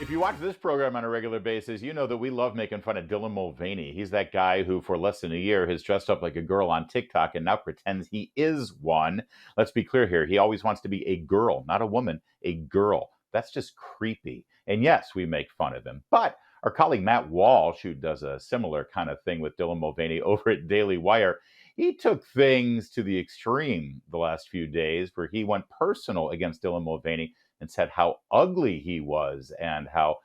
If you watch this program on a regular basis, you know that we love making fun of Dylan Mulvaney. He's that guy who, for less than a year, has dressed up like a girl on TikTok and now pretends he is one. Let's be clear here. He always wants to be a girl, not a woman, a girl. That's just creepy. And yes, we make fun of him. But our colleague Matt Walsh, who does a similar kind of thing with Dylan Mulvaney over at Daily Wire, he took things to the extreme the last few days where he went personal against Dylan Mulvaney and said how ugly he was and how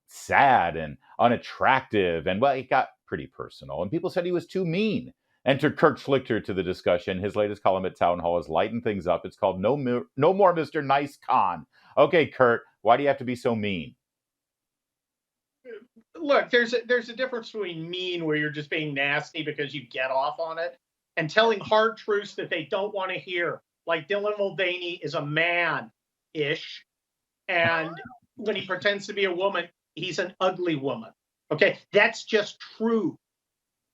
sad and unattractive. And well, it got pretty personal. And people said he was too mean. Enter Kirk Schlichter to the discussion. His latest column at Town Hall is lighten things up. It's called No More Mr. Nice Con. Okay, Kurt, why do you have to be so mean? Look, there's a difference between mean, where you're just being nasty because you get off on it, and telling hard truths that they don't want to hear. Like Dylan Mulvaney is a man-ish, and when he pretends to be a woman, he's an ugly woman. Okay, that's just true.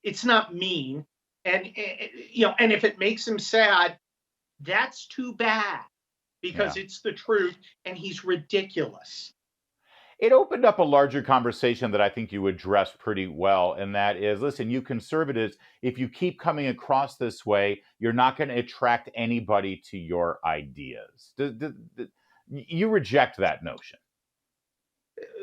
It's not mean, and and if it makes him sad, that's too bad, because it's the truth, and he's ridiculous. It opened up a larger conversation that I think you addressed pretty well. And that is, listen, you conservatives, if you keep coming across this way, you're not going to attract anybody to your ideas. You reject that notion.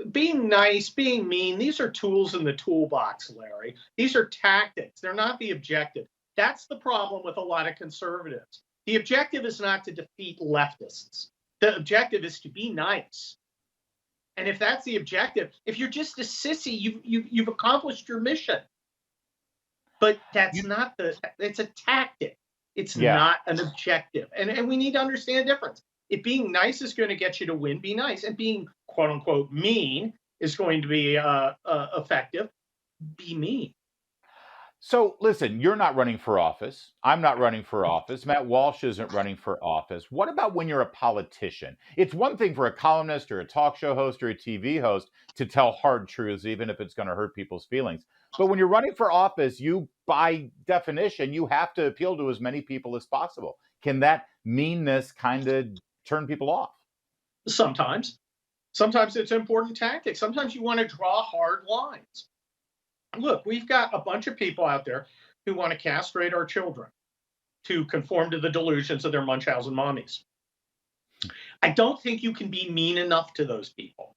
Being nice, being mean, these are tools in the toolbox, Larry. These are tactics. They're not the objective. That's the problem with a lot of conservatives. The objective is not to defeat leftists. The objective is to be nice. And if that's the objective, if you're just a sissy, you've accomplished your mission. But that's not it's a tactic. It's not an objective. And we need to understand the difference. If being nice is going to get you to win, be nice. And being quote unquote mean is going to be effective, be mean. So listen, you're not running for office. I'm not running for office. Matt Walsh isn't running for office. What about when you're a politician? It's one thing for a columnist or a talk show host or a TV host to tell hard truths, even if it's going to hurt people's feelings. But when you're running for office, you, by definition, you have to appeal to as many people as possible. Can that meanness kind of turn people off? Sometimes. Sometimes it's an important tactic. Sometimes you want to draw hard lines. Look, we've got a bunch of people out there who want to castrate our children to conform to the delusions of their Munchausen mommies. I don't think you can be mean enough to those people.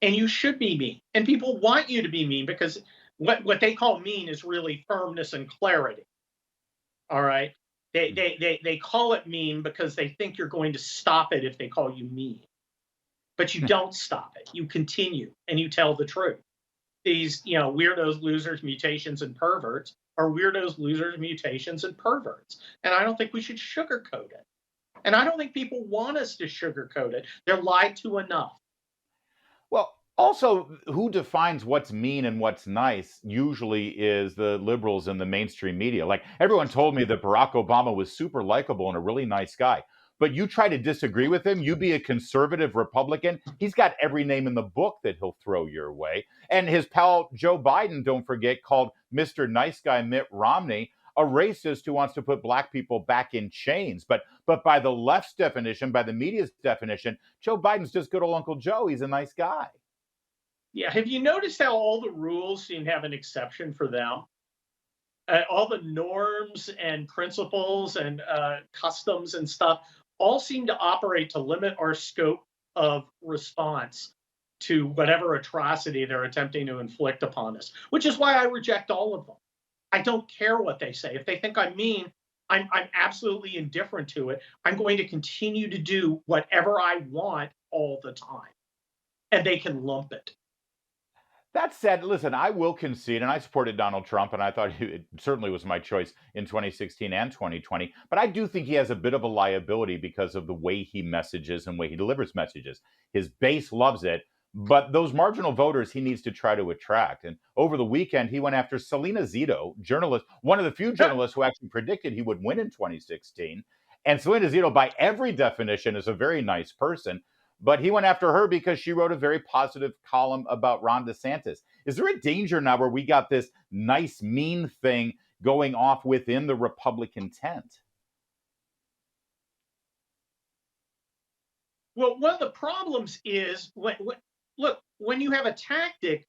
And you should be mean. And people want you to be mean, because what they call mean is really firmness and clarity. All right? They call it mean because they think you're going to stop it if they call you mean. But you don't stop it. You continue and you tell the truth. These, weirdos, losers, mutations, and perverts are weirdos, losers, mutations, and perverts. And I don't think we should sugarcoat it. And I don't think people want us to sugarcoat it. They're lied to enough. Well, also, who defines what's mean and what's nice usually is the liberals in the mainstream media. Like, everyone told me that Barack Obama was super likable and a really nice guy. But you try to disagree with him, you be a conservative Republican, he's got every name in the book that he'll throw your way. And his pal Joe Biden, don't forget, called Mr. Nice Guy Mitt Romney a racist who wants to put black people back in chains. But by the left's definition, by the media's definition, Joe Biden's just good old Uncle Joe. He's a nice guy. Yeah, have you noticed how all the rules seem to have an exception for them? All the norms and principles and customs and stuff all seem to operate to limit our scope of response to whatever atrocity they're attempting to inflict upon us, which is why I reject all of them. I don't care what they say. If they think I'm mean, I'm absolutely indifferent to it. I'm going to continue to do whatever I want all the time, and they can lump it. That said, listen, I will concede, and I supported Donald Trump, and I thought it certainly was my choice in 2016 and 2020. But I do think he has a bit of a liability because of the way he messages and way he delivers messages. His base loves it, but those marginal voters he needs to try to attract. And over the weekend, he went after Selena Zito, journalist, one of the few journalists who actually predicted he would win in 2016. And Selena Zito, by every definition, is a very nice person. But he went after her because she wrote a very positive column about Ron DeSantis. Is there a danger now where we got this nice, mean thing going off within the Republican tent? Well, one of the problems is look, when you have a tactic,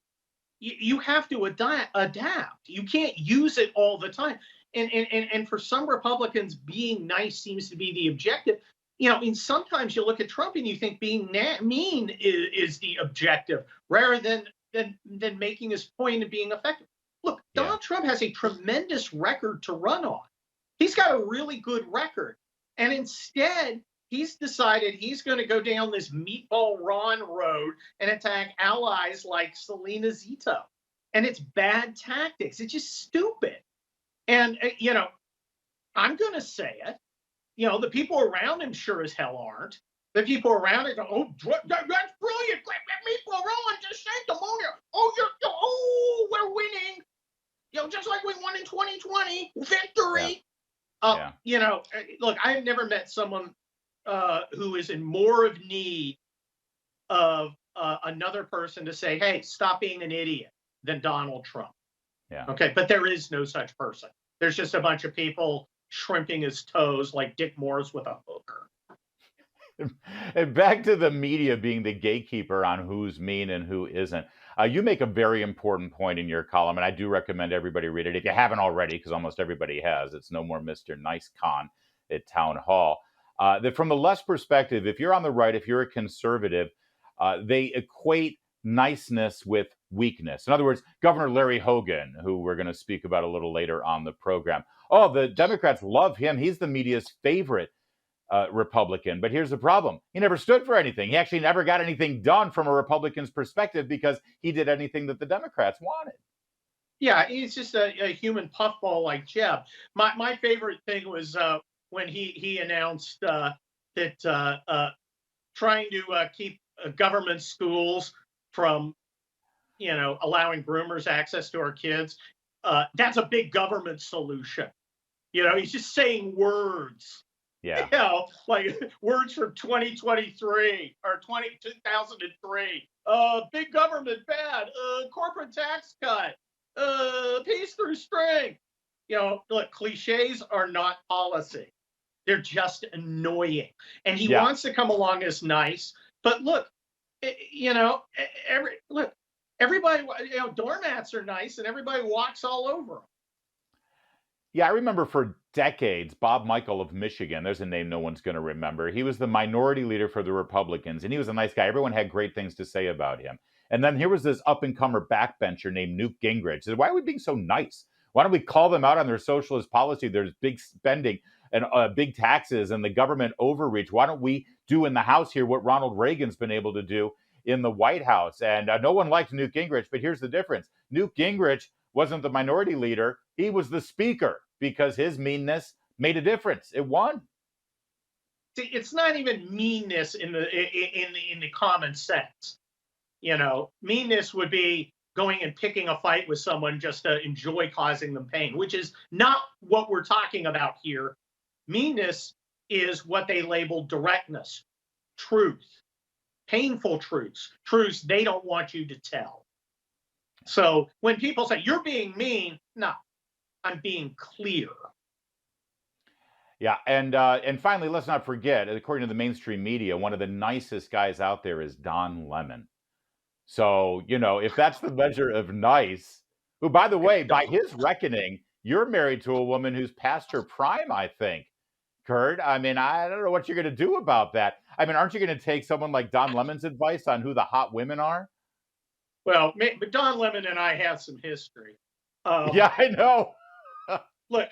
you have to adapt. You can't use it all the time. And for some Republicans, being nice seems to be the objective. I mean, sometimes you look at Trump and you think being mean is the objective, rather than making his point and being effective. Look, Yeah. Donald Trump has a tremendous record to run on. He's got a really good record, and instead he's decided he's going to go down this meatball Ron road and attack allies like Selena Zito. And it's bad tactics. It's just stupid. And, I'm going to say it. The people around him sure as hell aren't. The people around it go, oh, that's brilliant. Meatball Ron just sanctimonious. We're winning. Just like we won in 2020. Victory. Yeah. Look, I've never met someone who is in more of need of another person to say, hey, stop being an idiot, than Donald Trump. Yeah. Okay, but there is no such person. There's just a bunch of people shrimping his toes like Dick Morris with a hooker. And back to the media being the gatekeeper on who's mean and who isn't. You make a very important point in your column, and I do recommend everybody read it if you haven't already, because almost everybody has. It's no more Mr. Nice Con at Town Hall. That from the left perspective, if you're on the right, if you're a conservative, they equate niceness with weakness. In other words, Governor Larry Hogan, who we're going to speak about a little later on the program. Oh, the Democrats love him. He's the media's favorite Republican. But here's the problem. He never stood for anything. He actually never got anything done from a Republican's perspective because he did anything that the Democrats wanted. Yeah, he's just a human puffball like Jeb. My favorite thing was when he announced that trying to keep government schools from, allowing groomers access to our kids. That's a big government solution. He's just saying words. Yeah. Like words from 2023 or 2003. Big government bad. Corporate tax cut. Peace through spring. Look, cliches are not policy. They're just annoying. And he wants to come along as nice. But look, everybody, doormats are nice and everybody walks all over them. Yeah, I remember for decades, Bob Michael of Michigan, there's a name no one's going to remember. He was the minority leader for the Republicans, and he was a nice guy. Everyone had great things to say about him. And then here was this up-and-comer backbencher named Newt Gingrich. He said, why are we being so nice? Why don't we call them out on their socialist policy? There's big spending and big taxes and the government overreach. Why don't we do in the House here what Ronald Reagan's been able to do in the White House? And no one liked Newt Gingrich, but here's the difference. Newt Gingrich wasn't the minority leader. He was the speaker because his meanness made a difference. It won. See, it's not even meanness in the common sense. Meanness would be going and picking a fight with someone just to enjoy causing them pain, which is not what we're talking about here. Meanness is what they label directness, truth, painful truths they don't want you to tell. So when people say you're being mean, no, I'm being clear. Yeah, and finally, let's not forget, according to the mainstream media, one of the nicest guys out there is Don Lemon. So, if that's the measure of nice, who, by the way, by his reckoning, you're married to a woman who's past her prime, I think, Kurt. I mean, I don't know what you're going to do about that. I mean, aren't you going to take someone like Don Lemon's advice on who the hot women are? Well, but Don Lemon and I have some history. Yeah, I know. Look,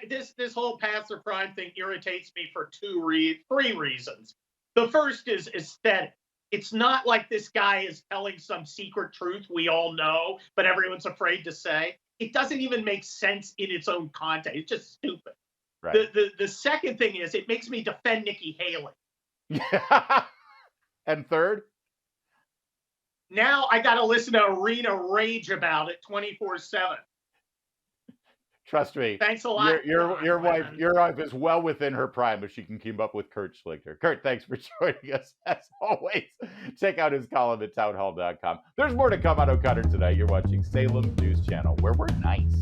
this whole past or prime thing irritates me for three reasons. The first is aesthetic. It's not like this guy is telling some secret truth we all know, but everyone's afraid to say. It doesn't even make sense in its own context. It's just stupid. Right. The second thing is it makes me defend Nikki Haley. Yeah. And third? Now I got to listen to Arena rage about it 24/7. Trust me. Thanks a lot. Your wife is well within her prime if she can keep up with Kurt Schlichter. Kurt, thanks for joining us as always. Check out his column at townhall.com. There's more to come on O'Connor tonight. You're watching Salem News Channel, where we're nice.